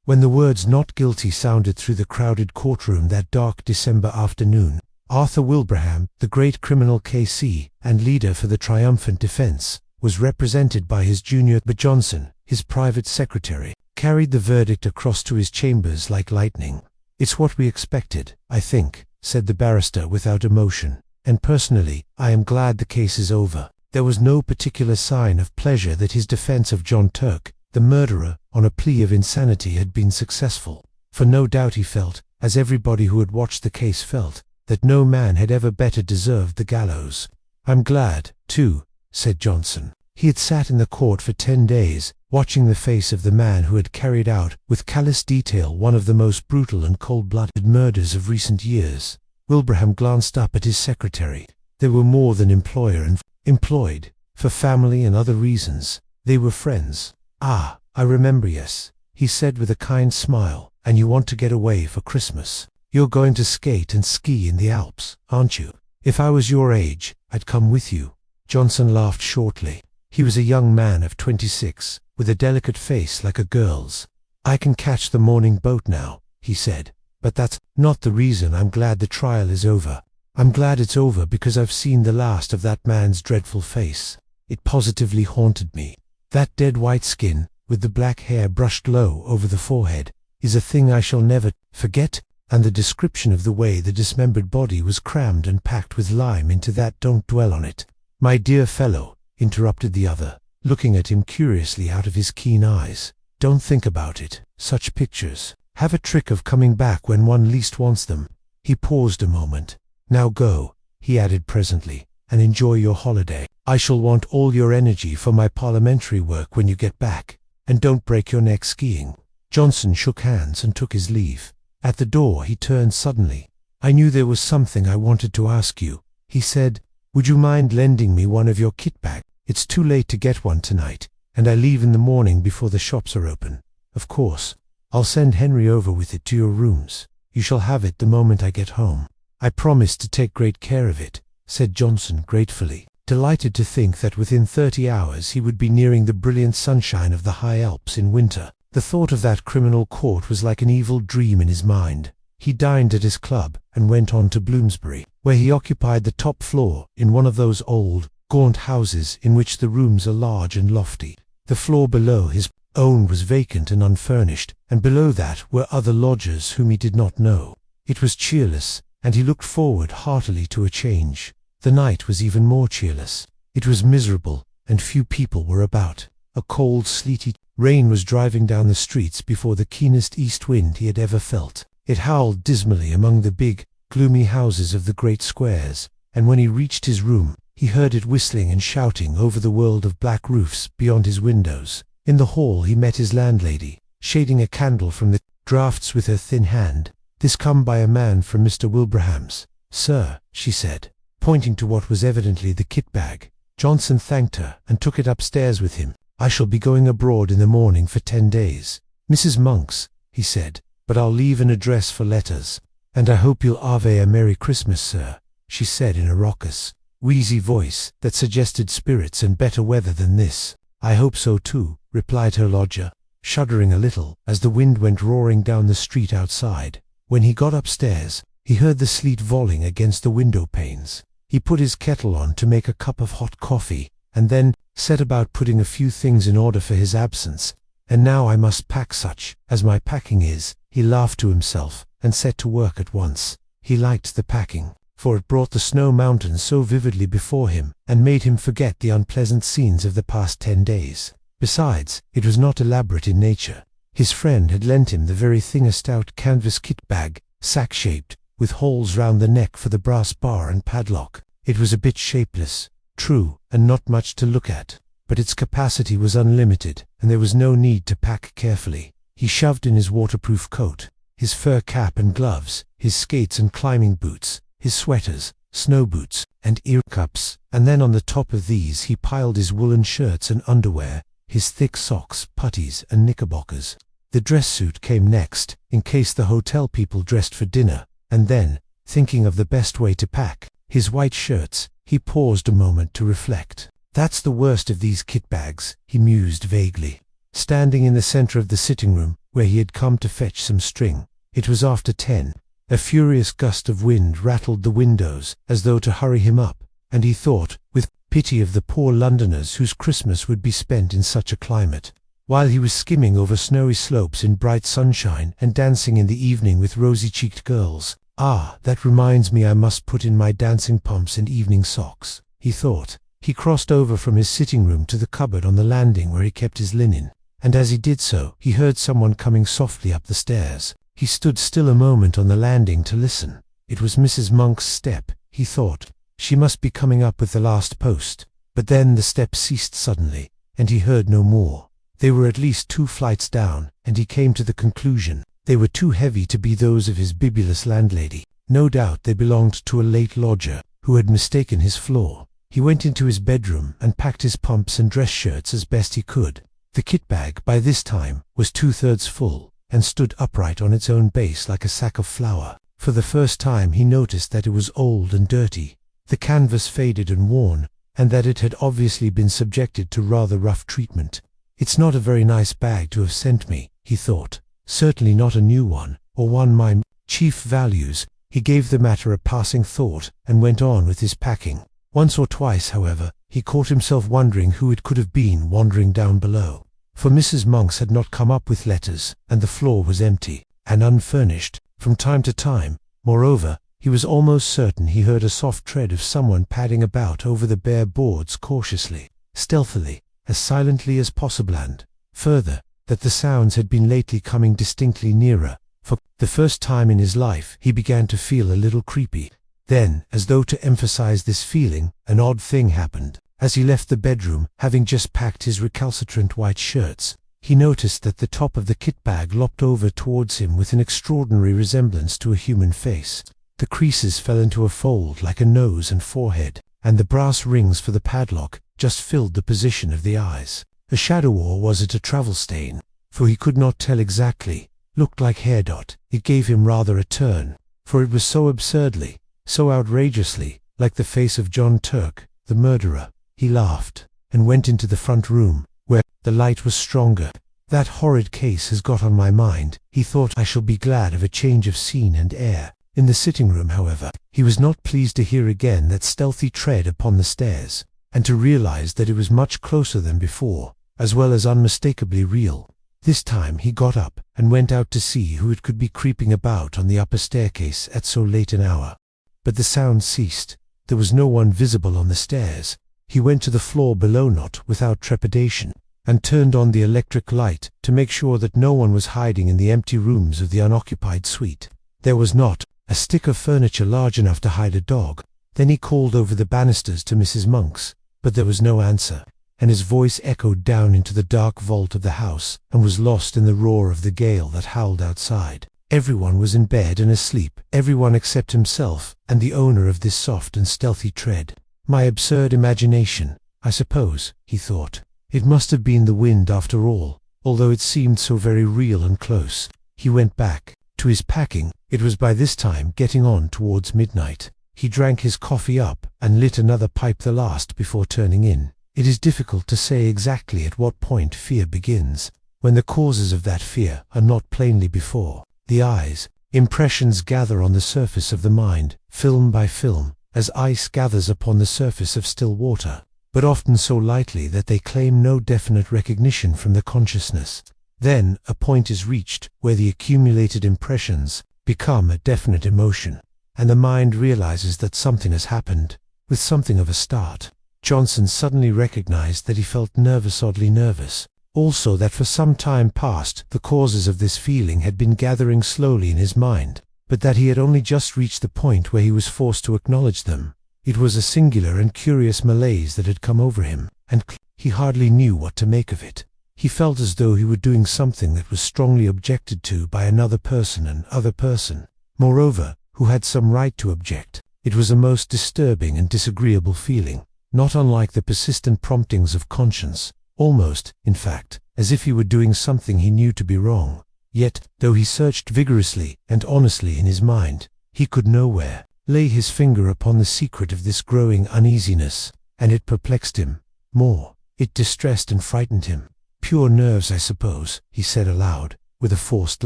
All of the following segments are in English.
When the words "not guilty" sounded through the crowded courtroom that dark December afternoon, Arthur Wilbraham, the great criminal K.C. and leader for the triumphant defense, was represented by his junior, but Johnson, his private secretary, carried the verdict across to his chambers like lightning. "It's what we expected, I think," said the barrister without emotion, "and personally, I am glad the case is over." There was no particular sign of pleasure that his defense of John Turk, the murderer, on a plea of insanity had been successful, for no doubt he felt, as everybody who had watched the case felt, that no man had ever better deserved the gallows. "I'm glad, too," said Johnson. He had sat in the court for 10 days, watching the face of the man who had carried out, with callous detail, one of the most brutal and cold-blooded murders of recent years. Wilbraham glanced up at his secretary. They were more than employer and employed, for family and other reasons. They were friends. "Ah, I remember, yes," he said with a kind smile, "and you want to get away for Christmas. You're going to skate and ski in the Alps, aren't you? If I was your age, I'd come with you." Johnson laughed shortly. He was a young man of 26, with a delicate face like a girl's. "I can catch the morning boat now," he said, "but that's not the reason I'm glad the trial is over. I'm glad it's over because I've seen the last of that man's dreadful face. It positively haunted me. That dead white skin, with the black hair brushed low over the forehead, is a thing I shall never forget, and the description of the way the dismembered body was crammed and packed with lime into that—" "Don't dwell on it, my dear fellow," interrupted the other, looking at him curiously out of his keen eyes. "Don't think about it. Such pictures have a trick of coming back when one least wants them." He paused a moment. "Now go," he added presently, "and enjoy your holiday. I shall want all your energy for my parliamentary work when you get back. And don't break your neck skiing." Johnson shook hands and took his leave. At the door he turned suddenly. "I knew there was something I wanted to ask you," he said. "Would you mind lending me one of your kit bags? It's too late to get one tonight, and I leave in the morning before the shops are open. Of course, I'll send Henry over with it to your rooms. You shall have it the moment I get home." "I promise to take great care of it," said Johnson gratefully, delighted to think that within 30 hours he would be nearing the brilliant sunshine of the high Alps in winter. The thought of that criminal court was like an evil dream in his mind. He dined at his club and went on to Bloomsbury, where he occupied the top floor in one of those old, gaunt houses in which the rooms are large and lofty. The floor below his own was vacant and unfurnished, and below that were other lodgers whom he did not know. It was cheerless, and he looked forward heartily to a change. The night was even more cheerless. It was miserable, and few people were about. A cold, sleety rain was driving down the streets before the keenest east wind he had ever felt. It howled dismally among the big, gloomy houses of the great squares, and when he reached his room, he heard it whistling and shouting over the world of black roofs beyond his windows. In the hall he met his landlady, shading a candle from the draughts with her thin hand. "This come by a man from Mr. Wilbraham's, sir," she said, pointing to what was evidently the kit bag. Johnson thanked her and took it upstairs with him. "I shall be going abroad in the morning for 10 days. Mrs. Monk's," he said, "but I'll leave an address for letters." "And I hope you'll have a Merry Christmas, sir," she said in a raucous, wheezy voice that suggested spirits and better weather than this. "I hope so too," replied her lodger, shuddering a little as the wind went roaring down the street outside. When he got upstairs, he heard the sleet falling against the window panes. He put his kettle on to make a cup of hot coffee, and then set about putting a few things in order for his absence. "And now I must pack, such as my packing is," he laughed to himself, and set to work at once. He liked the packing, for it brought the snow mountains so vividly before him, and made him forget the unpleasant scenes of the past 10 days. Besides, it was not elaborate in nature. His friend had lent him the very thing, a stout canvas kit bag, sack-shaped, with holes round the neck for the brass bar and padlock. It was a bit shapeless, true, and not much to look at, but its capacity was unlimited, and there was no need to pack carefully. He shoved in his waterproof coat, his fur cap and gloves, his skates and climbing boots, his sweaters, snow boots, and ear cups, and then on the top of these he piled his woolen shirts and underwear, his thick socks, puttees, and knickerbockers. The dress suit came next, in case the hotel people dressed for dinner, and then, thinking of the best way to pack his white shirts, he paused a moment to reflect. "That's the worst of these kit bags," he mused vaguely. Standing in the center of the sitting room, where he had come to fetch some string. It was after 10. A furious gust of wind rattled the windows, as though to hurry him up, and he thought, with pity, of the poor Londoners whose Christmas would be spent in such a climate. While he was skimming over snowy slopes in bright sunshine and dancing in the evening with rosy-cheeked girls. "Ah, that reminds me, I must put in my dancing pumps and evening socks," he thought. He crossed over from his sitting room to the cupboard on the landing where he kept his linen, and as he did so, he heard someone coming softly up the stairs. He stood still a moment on the landing to listen. It was Mrs. Monk's step, he thought. She must be coming up with the last post. But then the step ceased suddenly, and he heard no more. They were at least 2 flights down, and he came to the conclusion they were too heavy to be those of his bibulous landlady. No doubt they belonged to a late lodger, who had mistaken his floor. He went into his bedroom and packed his pumps and dress shirts as best he could. The kit bag, by this time, was 2/3 full, and stood upright on its own base like a sack of flour. For the first time he noticed that it was old and dirty, the canvas faded and worn, and that it had obviously been subjected to rather rough treatment. "It's not a very nice bag to have sent me," he thought. "Certainly not a new one, or one my chief values." He gave the matter a passing thought, and went on with his packing. Once or twice, however, he caught himself wondering who it could have been wandering down below. For Mrs. Monks had not come up with letters, and the floor was empty and unfurnished. From time to time, moreover, he was almost certain he heard a soft tread of someone padding about over the bare boards cautiously, stealthily, as silently as possible, and, further, that the sounds had been lately coming distinctly nearer. For the first time in his life he began to feel a little creepy. Then, as though to emphasize this feeling, an odd thing happened. As he left the bedroom, having just packed his recalcitrant white shirts, he noticed that the top of the kit bag lopped over towards him with an extraordinary resemblance to a human face. The creases fell into a fold like a nose and forehead, and the brass rings for the padlock just filled the position of the eyes. A shadow, or was it a travel stain? For he could not tell exactly. Looked like hair dot. It gave him rather a turn, for it was so absurdly, so outrageously, like the face of John Turk, the murderer. He laughed, and went into the front room, where the light was stronger. "That horrid case has got on my mind," he thought. "I shall be glad of a change of scene and air." In the sitting room, however, he was not pleased to hear again that stealthy tread upon the stairs, and to realize that it was much closer than before, as well as unmistakably real. This time he got up and went out to see who it could be creeping about on the upper staircase at so late an hour. But the sound ceased. There was no one visible on the stairs. He went to the floor below, not without trepidation, and turned on the electric light to make sure that no one was hiding in the empty rooms of the unoccupied suite. There was not a stick of furniture large enough to hide a dog. Then he called over the banisters to Mrs. Monk's, but there was no answer, and his voice echoed down into the dark vault of the house and was lost in the roar of the gale that howled outside. Everyone was in bed and asleep, everyone except himself and the owner of this soft and stealthy tread. My absurd imagination, I suppose, he thought. It must have been the wind after all, although it seemed so very real and close. He went back to his packing. It was by this time getting on towards midnight. He drank his coffee up and lit another pipe, the last before turning in. It is difficult to say exactly at what point fear begins, when the causes of that fear are not plainly before the eyes. Impressions gather on the surface of the mind, film by film, as ice gathers upon the surface of still water, but often so lightly that they claim no definite recognition from the consciousness. Then a point is reached where the accumulated impressions become a definite emotion, and the mind realizes that something has happened, with something of a start. Johnson suddenly recognized that he felt nervous, oddly nervous. Also that for some time past the causes of this feeling had been gathering slowly in his mind, but that he had only just reached the point where he was forced to acknowledge them. It was a singular and curious malaise that had come over him, and he hardly knew what to make of it. He felt as though he were doing something that was strongly objected to by another person, and other person, moreover, who had some right to object. It was a most disturbing and disagreeable feeling, not unlike the persistent promptings of conscience, almost, in fact, as if he were doing something he knew to be wrong. Yet, though he searched vigorously and honestly in his mind, he could nowhere lay his finger upon the secret of this growing uneasiness, and it perplexed him more. It distressed and frightened him. "Pure nerves, I suppose," he said aloud, with a forced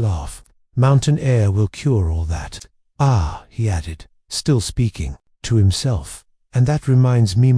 laugh. "Mountain air will cure all that. Ah," he added, still speaking to himself, "and that reminds me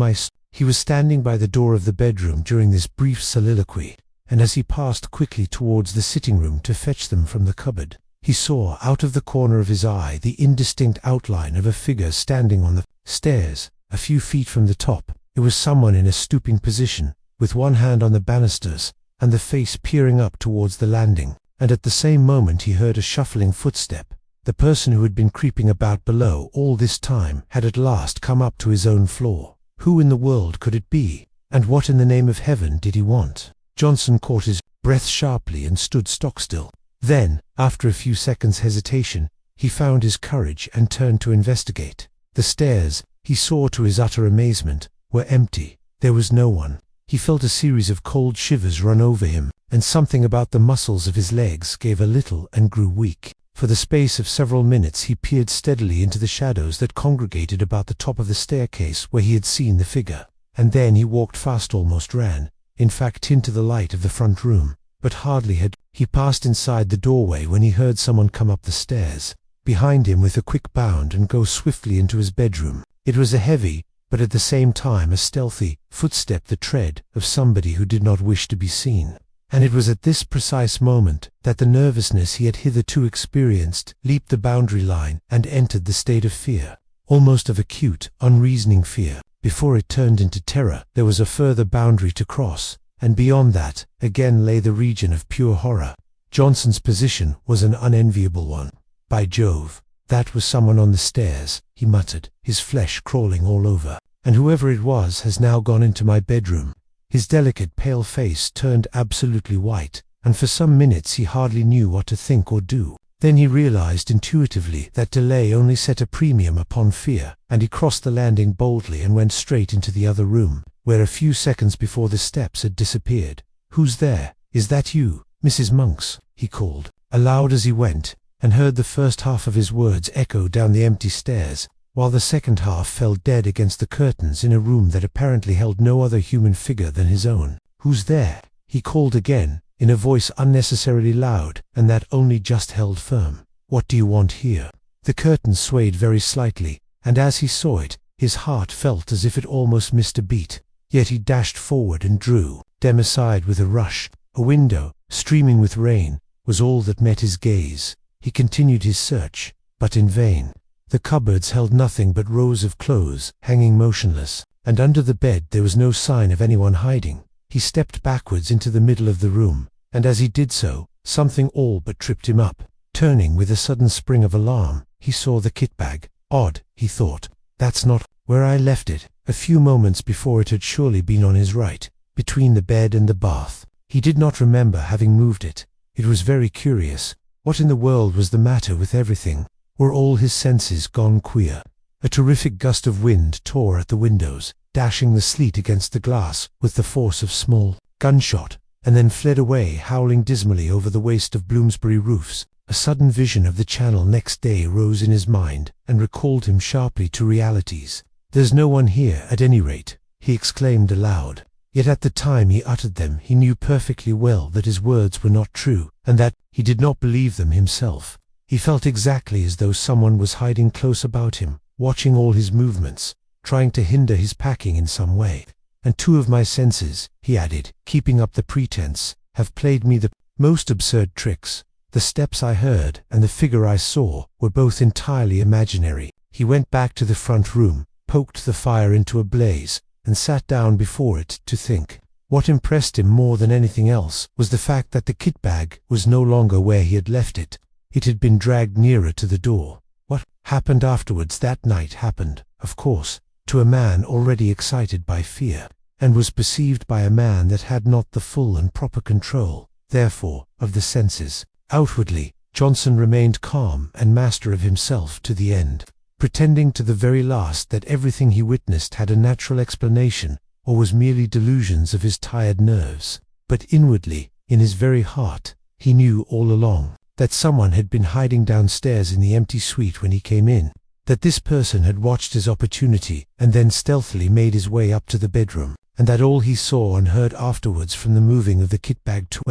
He was standing by the door of the bedroom during this brief soliloquy, and as he passed quickly towards the sitting room to fetch them from the cupboard, he saw out of the corner of his eye the indistinct outline of a figure standing on the stairs a few feet from the top. It was someone in a stooping position, with one hand on the banisters, and the face peering up towards the landing, and at the same moment he heard a shuffling footstep. The person who had been creeping about below all this time had at last come up to his own floor. Who in the world could it be, and what in the name of heaven did he want? Johnson caught his breath sharply and stood stock-still. Then, after a few seconds' hesitation, he found his courage and turned to investigate. The stairs, he saw to his utter amazement, were empty. There was no one. He felt a series of cold shivers run over him, and something about the muscles of his legs gave a little and grew weak. For the space of several minutes he peered steadily into the shadows that congregated about the top of the staircase where he had seen the figure, and then he walked fast, almost ran, in fact, into the light of the front room. But hardly had he passed inside the doorway when he heard someone come up the stairs behind him with a quick bound and go swiftly into his bedroom. It was a heavy, but at the same time a stealthy, footstep, the tread of somebody who did not wish to be seen. And it was at this precise moment that the nervousness he had hitherto experienced leaped the boundary line and entered the state of fear, almost of acute, unreasoning fear. Before it turned into terror, there was a further boundary to cross, and beyond that, again lay the region of pure horror. Johnson's position was an unenviable one. "By Jove, that was someone on the stairs," he muttered, his flesh crawling all over. "And whoever it was has now gone into my bedroom." His delicate pale face turned absolutely white, and for some minutes he hardly knew what to think or do. Then he realized intuitively that delay only set a premium upon fear, and he crossed the landing boldly and went straight into the other room, where a few seconds before the steps had disappeared. "Who's there? Is that you, Mrs. Monks?" he called, aloud as he went, and heard the first half of his words echo down the empty stairs, while the second half fell dead against the curtains in a room that apparently held no other human figure than his own. "Who's there?" he called again, in a voice unnecessarily loud, and that only just held firm. "What do you want here?" The curtain swayed very slightly, and as he saw it, his heart felt as if it almost missed a beat. Yet he dashed forward and drew them aside with a rush. A window, streaming with rain, was all that met his gaze. He continued his search, but in vain. The cupboards held nothing but rows of clothes, hanging motionless, and under the bed there was no sign of anyone hiding. He stepped backwards into the middle of the room, and as he did so, something all but tripped him up. Turning with a sudden spring of alarm, he saw the kit-bag. "Odd," he thought, "that's not where I left it." A few moments before it had surely been on his right, between the bed and the bath. He did not remember having moved it. It was very curious. What in the world was the matter with everything? Were all his senses gone queer? A terrific gust of wind tore at the windows, dashing the sleet against the glass with the force of small gunshot, and then fled away howling dismally over the waste of Bloomsbury roofs. A sudden vision of the Channel next day rose in his mind and recalled him sharply to realities. "There's no one here, at any rate," he exclaimed aloud. Yet at the time he uttered them he knew perfectly well that his words were not true, and that he did not believe them himself. He felt exactly as though someone was hiding close about him, watching all his movements, trying to hinder his packing in some way. "And two of my senses," he added, keeping up the pretense, "have played me the most absurd tricks. The steps I heard and the figure I saw were both entirely imaginary." He went back to the front room, poked the fire into a blaze, and sat down before it to think. What impressed him more than anything else was the fact that the kit-bag was no longer where he had left it. It had been dragged nearer to the door. What happened afterwards that night happened, of course, to a man already excited by fear, and was perceived by a man that had not the full and proper control, therefore, of the senses. Outwardly, Johnson remained calm and master of himself to the end, pretending to the very last that everything he witnessed had a natural explanation, or was merely delusions of his tired nerves. But inwardly, in his very heart, he knew all along that someone had been hiding downstairs in the empty suite when he came in, that this person had watched his opportunity and then stealthily made his way up to the bedroom, and that all he saw and heard afterwards from the moving of the kit-bag to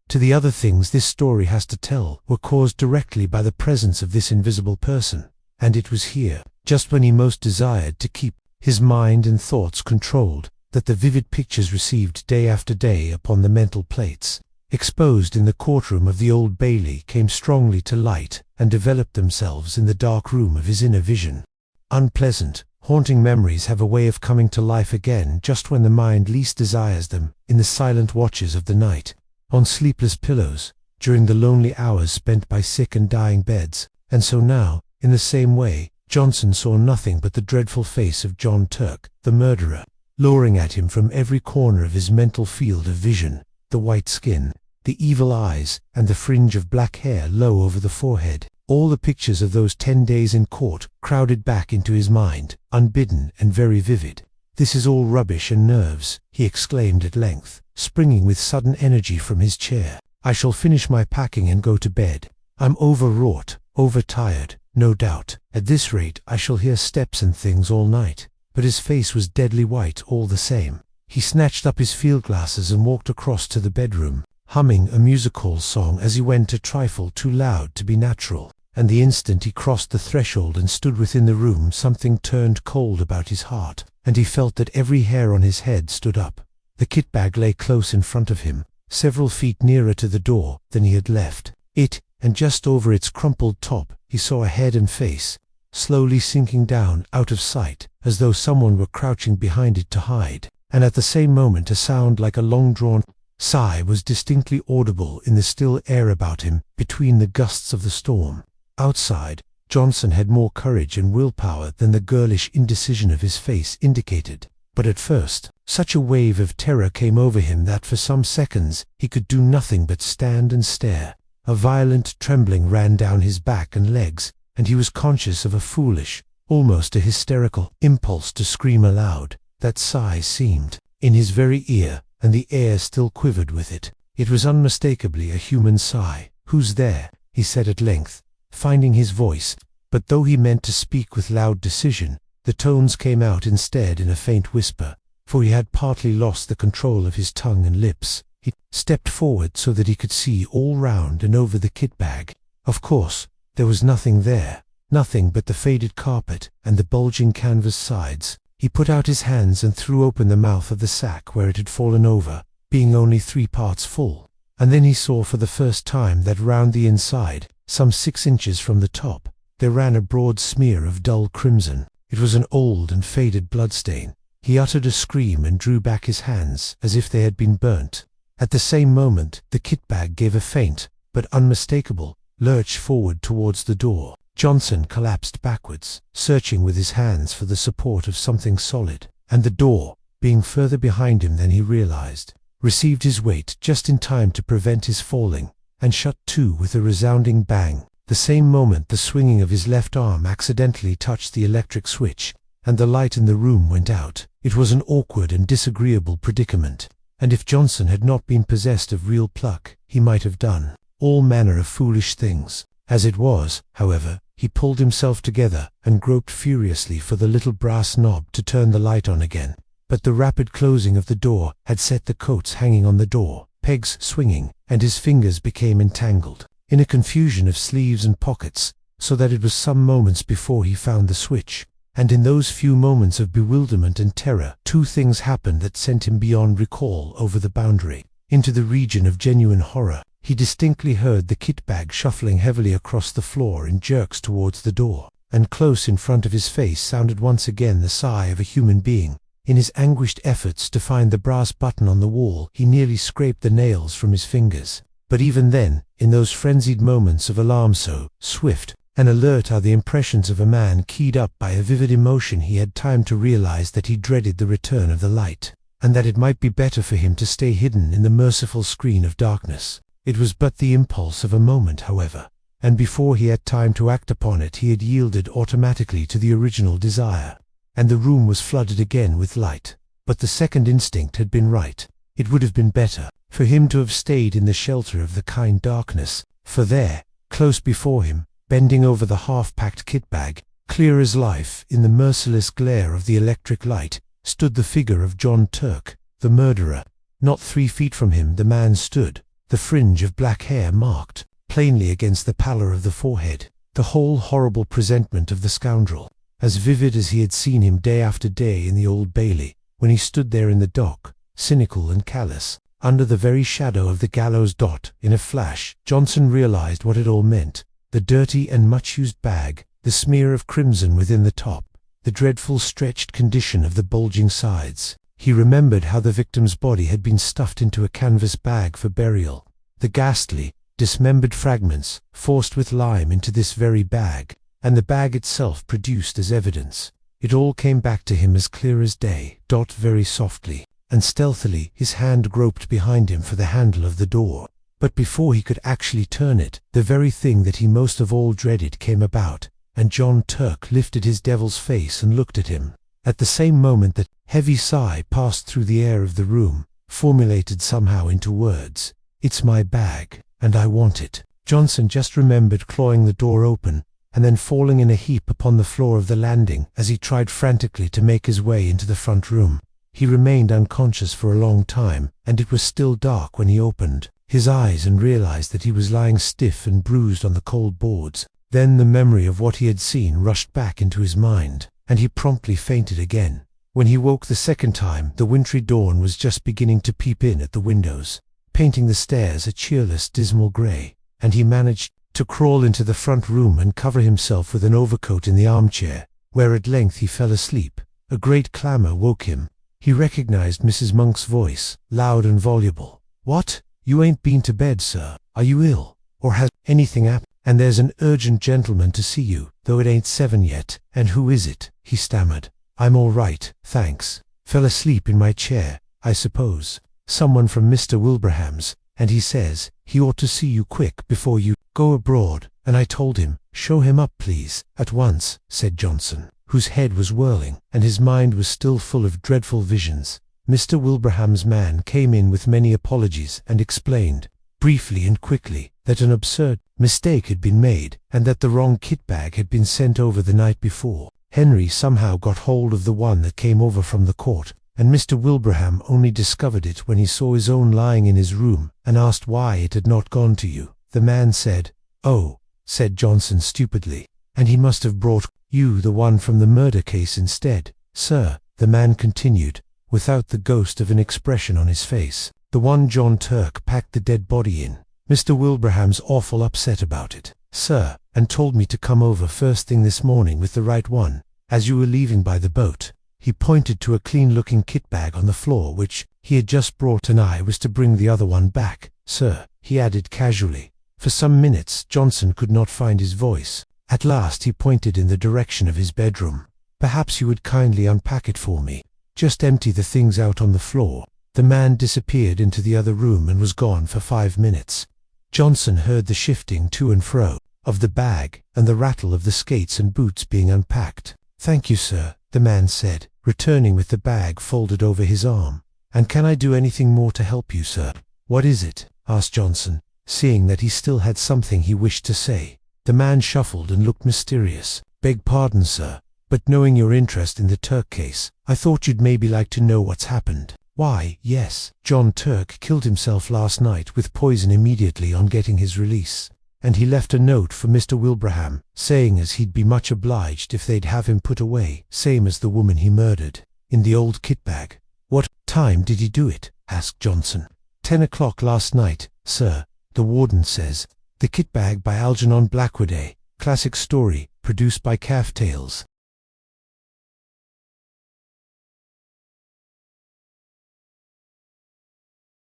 to the other things this story has to tell were caused directly by the presence of this invisible person. And it was here, just when he most desired to keep his mind and thoughts controlled, that the vivid pictures received day after day upon the mental plates, exposed in the courtroom of the Old Bailey, came strongly to light and developed themselves in the dark room of his inner vision. Unpleasant, haunting memories have a way of coming to life again just when the mind least desires them, in the silent watches of the night, on sleepless pillows, during the lonely hours spent by sick and dying beds. And so now, in the same way, Johnson saw nothing but the dreadful face of John Turk, the murderer, lowering at him from every corner of his mental field of vision, the white skin, the evil eyes, and the fringe of black hair low over the forehead. All the pictures of those 10 days in court crowded back into his mind, unbidden and very vivid. "This is all rubbish and nerves," he exclaimed at length, springing with sudden energy from his chair. "I shall finish my packing and go to bed. I'm overwrought, overtired, no doubt. At this rate I shall hear steps and things all night." But his face was deadly white all the same. He snatched up his field-glasses and walked across to the bedroom, humming a music-hall song as he went, a trifle too loud to be natural. And the instant he crossed the threshold and stood within the room, something turned cold about his heart, and he felt that every hair on his head stood up. The kit-bag lay close in front of him, several feet nearer to the door than he had left it, and just over its crumpled top he saw a head and face, slowly sinking down out of sight, as though someone were crouching behind it to hide. And at the same moment a sound like a long-drawn sigh was distinctly audible in the still air about him, between the gusts of the storm. Outside, Johnson had more courage and willpower than the girlish indecision of his face indicated. But at first, such a wave of terror came over him that for some seconds he could do nothing but stand and stare. A violent trembling ran down his back and legs, and he was conscious of a foolish, almost a hysterical, impulse to scream aloud. That sigh seemed in his very ear, and the air still quivered with it. It was unmistakably a human sigh. "Who's there?" he said at length, finding his voice, but though he meant to speak with loud decision, the tones came out instead in a faint whisper, for he had partly lost the control of his tongue and lips. He stepped forward so that he could see all round and over the kit-bag. Of course, there was nothing there, nothing but the faded carpet and the bulging canvas sides. He put out his hands and threw open the mouth of the sack where it had fallen over, being only 3 parts full, and then he saw for the first time that round the inside, some 6 inches from the top, there ran a broad smear of dull crimson. It was an old and faded bloodstain. He uttered a scream and drew back his hands as if they had been burnt. At the same moment, the kit-bag gave a faint, but unmistakable, lurch forward towards the door. Johnson collapsed backwards, searching with his hands for the support of something solid, and the door, being further behind him than he realized, received his weight just in time to prevent his falling, and shut to with a resounding bang. The same moment the swinging of his left arm accidentally touched the electric switch, and the light in the room went out. It was an awkward and disagreeable predicament, and if Johnson had not been possessed of real pluck, he might have done all manner of foolish things. As it was, however, he pulled himself together and groped furiously for the little brass knob to turn the light on again. But the rapid closing of the door had set the coats hanging on the door, pegs swinging, and his fingers became entangled in a confusion of sleeves and pockets, so that it was some moments before he found the switch. And in those few moments of bewilderment and terror, 2 things happened that sent him beyond recall over the boundary, into the region of genuine horror. He distinctly heard the kit-bag shuffling heavily across the floor in jerks towards the door, and close in front of his face sounded once again the sigh of a human being. In his anguished efforts to find the brass button on the wall, he nearly scraped the nails from his fingers. But even then, in those frenzied moments of alarm so swift and alert are the impressions of a man keyed up by a vivid emotion, he had time to realize that he dreaded the return of the light, and that it might be better for him to stay hidden in the merciful screen of darkness. It was but the impulse of a moment, however, and before he had time to act upon it he had yielded automatically to the original desire, and the room was flooded again with light. But the second instinct had been right. It would have been better for him to have stayed in the shelter of the kind darkness, for there, close before him, bending over the half-packed kit-bag, clear as life in the merciless glare of the electric light, stood the figure of John Turk, the murderer. Not 3 feet from him the man stood, the fringe of black hair marked plainly against the pallor of the forehead, the whole horrible presentment of the scoundrel, as vivid as he had seen him day after day in the Old Bailey, when he stood there in the dock, cynical and callous, under the very shadow of the gallows. In a flash, Johnson realized what it all meant: the dirty and much-used bag, the smear of crimson within the top, the dreadful stretched condition of the bulging sides. He remembered how the victim's body had been stuffed into a canvas bag for burial, the ghastly, dismembered fragments forced with lime into this very bag, and the bag itself produced as evidence. It all came back to him as clear as day. Very softly and stealthily his hand groped behind him for the handle of the door, but before he could actually turn it, the very thing that he most of all dreaded came about, and John Turk lifted his devil's face and looked at him. At the same moment that heavy sigh passed through the air of the room, formulated somehow into words: "It's my bag, and I want it." Johnson just remembered clawing the door open, and then falling in a heap upon the floor of the landing as he tried frantically to make his way into the front room. He remained unconscious for a long time, and it was still dark when he opened his eyes and realized that he was lying stiff and bruised on the cold boards. Then the memory of what he had seen rushed back into his mind, and he promptly fainted again. When he woke the second time, the wintry dawn was just beginning to peep in at the windows, painting the stairs a cheerless, dismal grey, and he managed to crawl into the front room and cover himself with an overcoat in the armchair, where at length he fell asleep. A great clamour woke him. He recognized Mrs. Monk's voice, loud and voluble. "What? You ain't been to bed, sir? Are you ill? Or has anything happened? And there's an urgent gentleman to see you, though it ain't 7 yet." "And who is it?" he stammered. "I'm all right, thanks. Fell asleep in my chair, I suppose. Someone from Mr. Wilbraham's, and he says he ought to see you quick before you go abroad, and I told him, show him up please, at once," said Johnson, whose head was whirling, and his mind was still full of dreadful visions. Mr. Wilbraham's man came in with many apologies and explained, briefly and quickly, that an absurd mistake had been made, and that the wrong kit bag had been sent over the night before. Henry somehow got hold of the one that came over from the court, and Mr. Wilbraham only discovered it when he saw his own lying in his room, and asked why it had not gone to you. The man said, "Oh," said Johnson stupidly, "and he must have brought you the one from the murder case instead, sir," the man continued, without the ghost of an expression on his face. "The one John Turk packed the dead body in. Mr. Wilbraham's awful upset about it, sir, and told me to come over first thing this morning with the right one, as you were leaving by the boat." He pointed to a clean-looking kit bag on the floor which he had just brought, "and I was to bring the other one back, sir," he added casually. For some minutes Johnson could not find his voice. At last he pointed in the direction of his bedroom. "Perhaps you would kindly unpack it for me. Just empty the things out on the floor." The man disappeared into the other room and was gone for 5 minutes. Johnson heard the shifting to and fro of the bag and the rattle of the skates and boots being unpacked. "Thank you, sir," the man said, returning with the bag folded over his arm. "And can I do anything more to help you, sir?" "What is it?" asked Johnson, seeing that he still had something he wished to say. The man shuffled and looked mysterious. "Beg pardon, sir, but knowing your interest in the Turk case, I thought you'd maybe like to know what's happened." "Why, yes. John Turk killed himself last night with poison immediately on getting his release, and he left a note for Mr. Wilbraham, saying as he'd be much obliged if they'd have him put away, same as the woman he murdered, in the old kit bag." "What time did he do it?" asked Johnson. 10 o'clock last night, sir, the warden says. The kit bag by Algernon Blackwood, a classic story, produced by Calf Tales.